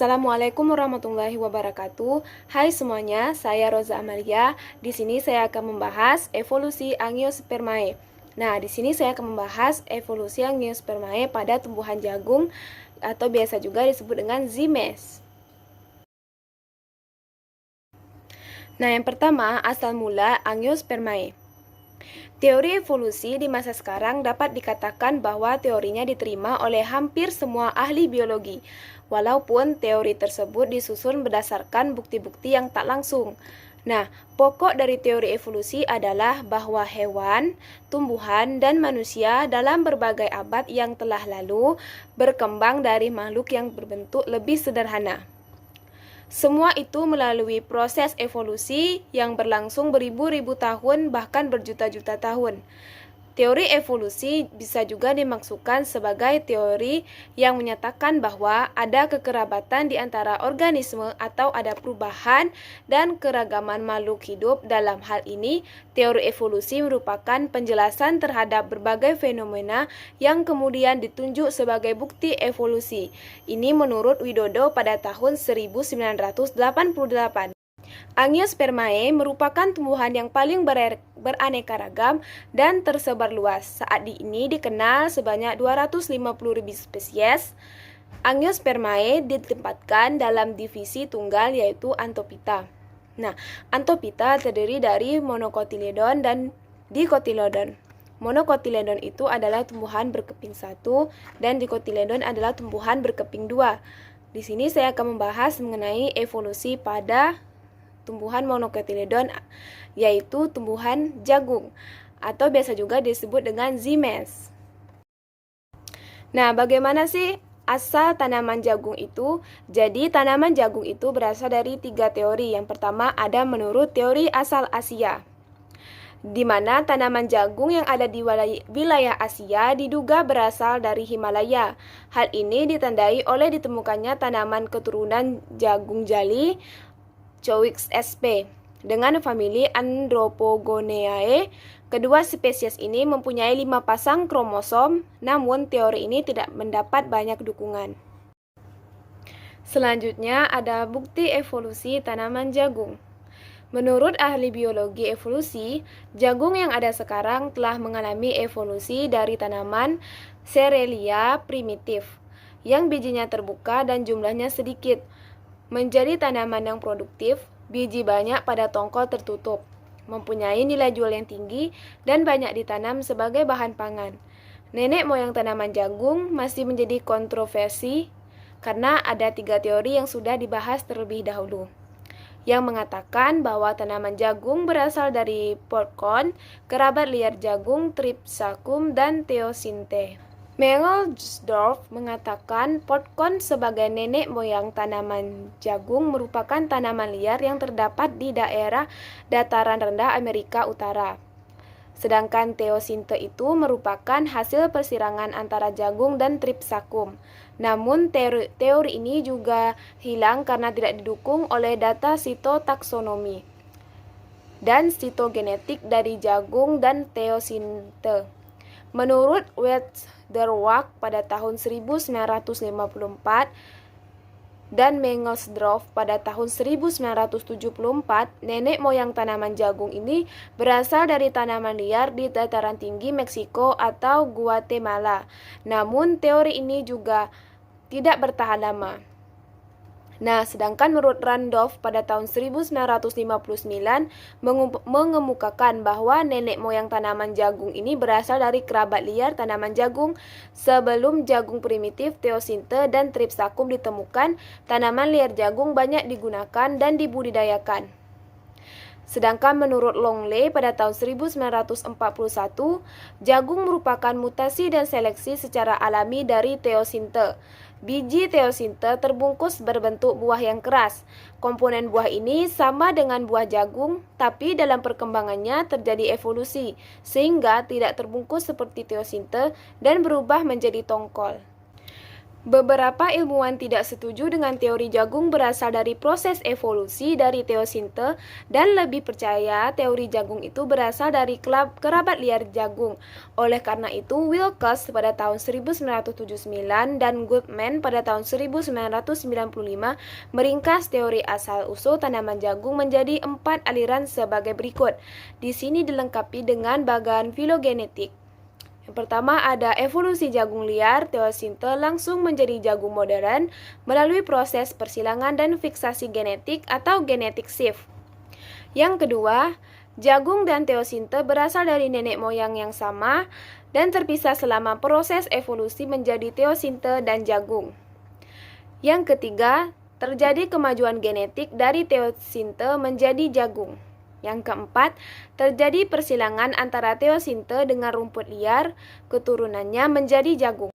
Assalamualaikum warahmatullahi wabarakatuh. Hai semuanya, saya Roza Amalia. Di sini saya akan membahas evolusi Angiospermae. Nah, di sini saya akan membahas evolusi Angiospermae pada tumbuhan jagung atau biasa juga disebut dengan zymes. Nah, yang pertama, asal mula Angiospermae. Teori evolusi di masa sekarang dapat dikatakan bahwa teorinya diterima oleh hampir semua ahli biologi, walaupun teori tersebut disusun berdasarkan bukti-bukti yang tak langsung. Nah, pokok dari teori evolusi adalah bahwa hewan, tumbuhan, dan manusia dalam berbagai abad yang telah lalu berkembang dari makhluk yang berbentuk lebih sederhana. Semua itu melalui proses evolusi yang berlangsung beribu-ribu tahun, bahkan berjuta-juta tahun. Teori evolusi bisa juga dimaksudkan sebagai teori yang menyatakan bahwa ada kekerabatan di antara organisme atau ada perubahan dan keragaman makhluk hidup. Dalam hal ini, teori evolusi merupakan penjelasan terhadap berbagai fenomena yang kemudian ditunjuk sebagai bukti evolusi. Ini menurut Widodo pada tahun 1988. Angiospermae merupakan tumbuhan yang paling beraneka ragam dan tersebar luas. Saat ini dikenal sebanyak 250.000 spesies. Angiospermae ditempatkan dalam divisi tunggal yaitu Anthophyta. Nah, Anthophyta terdiri dari monocotyledon dan dicotyledon. Monocotyledon itu adalah tumbuhan berkeping satu dan dicotyledon adalah tumbuhan berkeping dua. Di sini saya akan membahas mengenai evolusi pada tumbuhan monocotyledon, yaitu tumbuhan jagung atau biasa juga disebut dengan zymes. Nah, bagaimana sih asal tanaman jagung itu? Jadi, tanaman jagung itu berasal dari 3 teori. Yang pertama ada menurut teori asal Asia, di mana tanaman jagung yang ada di wilayah Asia diduga berasal dari Himalaya. Hal ini ditandai oleh ditemukannya tanaman keturunan jagung jali Cowix sp. dengan famili Andropogoneae. Kedua spesies ini mempunyai 5 pasang kromosom, namun teori ini tidak mendapat banyak dukungan. Selanjutnya ada bukti evolusi tanaman jagung. Menurut ahli biologi evolusi, jagung yang ada sekarang telah mengalami evolusi dari tanaman Cerealia primitif, yang bijinya terbuka dan jumlahnya sedikit, menjadi tanaman yang produktif, biji banyak pada tongkol tertutup, mempunyai nilai jual yang tinggi, dan banyak ditanam sebagai bahan pangan. Nenek moyang tanaman jagung masih menjadi kontroversi karena ada 3 teori yang sudah dibahas terlebih dahulu, yang mengatakan bahwa tanaman jagung berasal dari popcorn, kerabat liar jagung Tripsacum dan Teosinte. Mengelsdorf mengatakan popcorn sebagai nenek moyang tanaman jagung merupakan tanaman liar yang terdapat di daerah dataran rendah Amerika Utara. Sedangkan Teosinte itu merupakan hasil persirangan antara jagung dan Tripsacum. Namun teori ini juga hilang karena tidak didukung oleh data sitotaksonomi dan sitogenetik dari jagung dan Teosinte. Menurut Wetterwag pada tahun 1954 dan Mengelsdorf pada tahun 1974, nenek moyang tanaman jagung ini berasal dari tanaman liar di dataran tinggi Meksiko atau Guatemala. Namun teori ini juga tidak bertahan lama. Nah, sedangkan menurut Randolph pada tahun 1959 mengemukakan bahwa nenek moyang tanaman jagung ini berasal dari kerabat liar tanaman jagung. Sebelum jagung primitif, Teosinte dan Tripsacum ditemukan, tanaman liar jagung banyak digunakan dan dibudidayakan. Sedangkan menurut Longley pada tahun 1941, jagung merupakan mutasi dan seleksi secara alami dari Teosinte. Biji Teosinte terbungkus berbentuk buah yang keras. Komponen buah ini sama dengan buah jagung, tapi dalam perkembangannya terjadi evolusi, sehingga tidak terbungkus seperti Teosinte dan berubah menjadi tongkol. Beberapa ilmuwan tidak setuju dengan teori jagung berasal dari proses evolusi dari teosinte dan lebih percaya teori jagung itu berasal dari kerabat liar jagung. Oleh karena itu, Wilkes pada tahun 1979 dan Goodman pada tahun 1995 meringkas teori asal-usul tanaman jagung menjadi 4 aliran sebagai berikut. Di sini dilengkapi dengan bagan filogenetik. Yang pertama ada evolusi jagung liar, teosinte langsung menjadi jagung modern melalui proses persilangan dan fiksasi genetik atau genetic shift. Yang kedua, jagung dan teosinte berasal dari nenek moyang yang sama dan terpisah selama proses evolusi menjadi teosinte dan jagung. Yang ketiga, terjadi kemajuan genetik dari teosinte menjadi jagung. Yang keempat, terjadi persilangan antara teosinte dengan rumput liar, keturunannya menjadi jagung.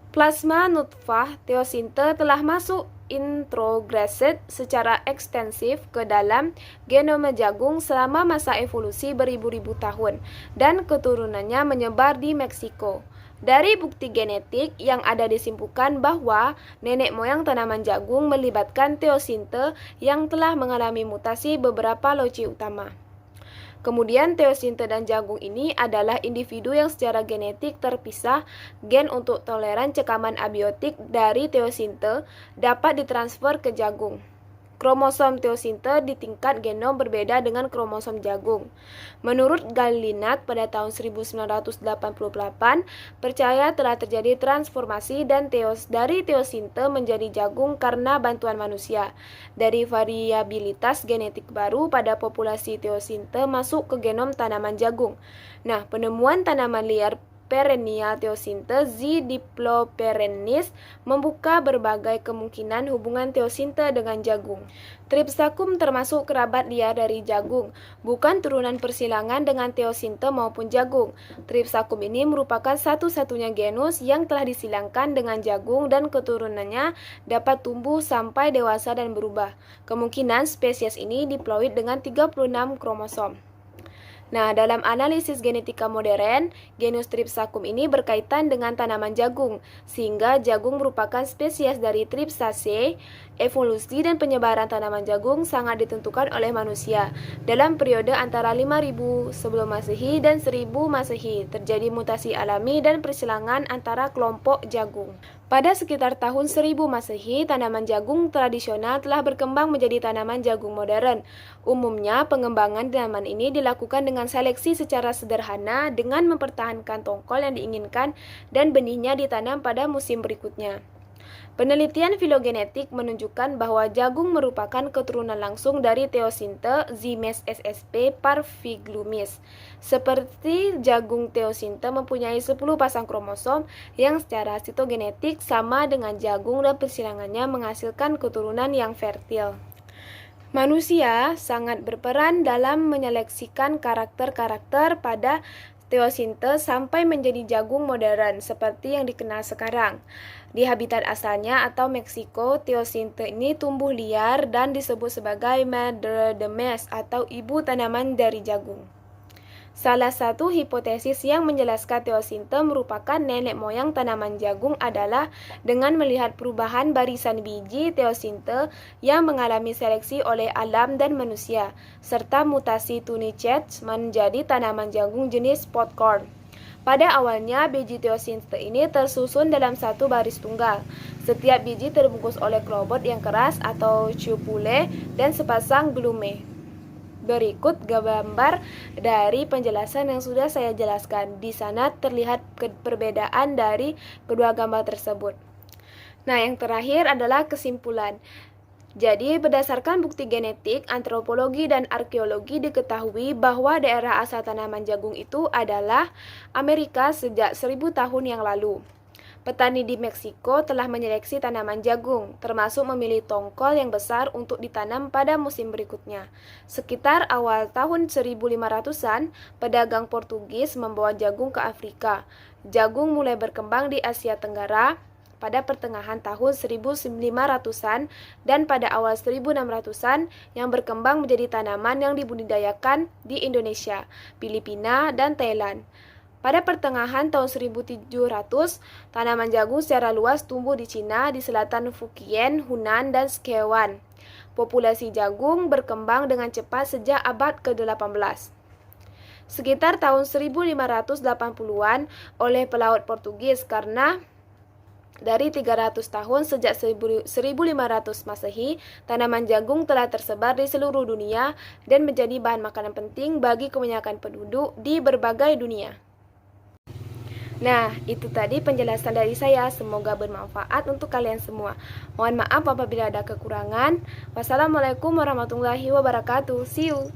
Plasma nutfah teosinte telah masuk introgresed secara ekstensif ke dalam genome jagung selama masa evolusi beribu-ribu tahun, dan keturunannya menyebar di Meksiko. Dari bukti genetik yang ada disimpulkan bahwa nenek moyang tanaman jagung melibatkan teosinte yang telah mengalami mutasi beberapa loci utama. Kemudian teosinte dan jagung ini adalah individu yang secara genetik terpisah. Gen untuk toleran cekaman abiotik dari teosinte dapat ditransfer ke jagung. Kromosom teosinte di tingkat genom berbeda dengan kromosom jagung. Menurut Gallinat pada tahun 1988, percaya telah terjadi transformasi dari teosinte menjadi jagung karena bantuan manusia. Dari variabilitas genetik baru pada populasi teosinte masuk ke genom tanaman jagung. Nah, penemuan tanaman liar perennial teosinte Z. diploperennis membuka berbagai kemungkinan hubungan teosinte dengan jagung. Tripsacum termasuk kerabat liar dari jagung, bukan turunan persilangan dengan teosinte maupun jagung. Tripsacum ini merupakan satu-satunya genus yang telah disilangkan dengan jagung dan keturunannya dapat tumbuh sampai dewasa dan berubah. Kemungkinan spesies ini diploid dengan 36 kromosom. Nah, dalam analisis genetika modern, genus Tripsacum ini berkaitan dengan tanaman jagung, sehingga jagung merupakan spesies dari Tripsaceae. Evolusi dan penyebaran tanaman jagung sangat ditentukan oleh manusia. Dalam periode antara 5000 sebelum Masehi dan 1000 Masehi, terjadi mutasi alami dan persilangan antara kelompok jagung. Pada sekitar tahun 1000 Masehi, tanaman jagung tradisional telah berkembang menjadi tanaman jagung modern. Umumnya, pengembangan tanaman ini dilakukan dengan seleksi secara sederhana dengan mempertahankan tongkol yang diinginkan dan benihnya ditanam pada musim berikutnya. Penelitian filogenetik menunjukkan bahwa jagung merupakan keturunan langsung dari teosinte Zymés ssp. parviglumis. Seperti jagung, teosinte mempunyai 10 pasang kromosom yang secara sitogenetik sama dengan jagung dan persilangannya menghasilkan keturunan yang fertil. Manusia sangat berperan dalam menyeleksikan karakter-karakter pada teosinte sampai menjadi jagung modern seperti yang dikenal sekarang. Di habitat asalnya atau Meksiko, teosinte ini tumbuh liar dan disebut sebagai Madre de Maíz atau ibu tanaman dari jagung. Salah satu hipotesis yang menjelaskan teosinte merupakan nenek moyang tanaman jagung adalah dengan melihat perubahan barisan biji teosinte yang mengalami seleksi oleh alam dan manusia, serta mutasi tunicets menjadi tanaman jagung jenis popcorn. Pada awalnya, biji teosinte ini tersusun dalam satu baris tunggal. Setiap biji terbungkus oleh klobot yang keras atau cupule dan sepasang glume. Berikut gambar dari penjelasan yang sudah saya jelaskan. Di sana terlihat perbedaan dari kedua gambar tersebut. Nah, yang terakhir adalah kesimpulan. Jadi, berdasarkan bukti genetik, antropologi, dan arkeologi diketahui bahwa daerah asal tanaman jagung itu adalah Amerika sejak 1000 tahun yang lalu. Petani di Meksiko telah menyeleksi tanaman jagung, termasuk memilih tongkol yang besar untuk ditanam pada musim berikutnya. Sekitar awal tahun 1500-an, pedagang Portugis membawa jagung ke Afrika. Jagung mulai berkembang di Asia Tenggara pada pertengahan tahun 1500-an dan pada awal 1600-an yang berkembang menjadi tanaman yang dibudidayakan di Indonesia, Filipina, dan Thailand. Pada pertengahan tahun 1700, tanaman jagung secara luas tumbuh di Cina, di selatan Fujian, Hunan, dan Sichuan. Populasi jagung berkembang dengan cepat sejak abad ke-18. Sekitar tahun 1580-an oleh pelaut Portugis karena dari 300 tahun sejak 1500 Masehi, tanaman jagung telah tersebar di seluruh dunia dan menjadi bahan makanan penting bagi kebanyakan penduduk di berbagai dunia. Nah, itu tadi penjelasan dari saya. Semoga bermanfaat untuk kalian semua. Mohon maaf apabila ada kekurangan. Wassalamualaikum warahmatullahi wabarakatuh. See you.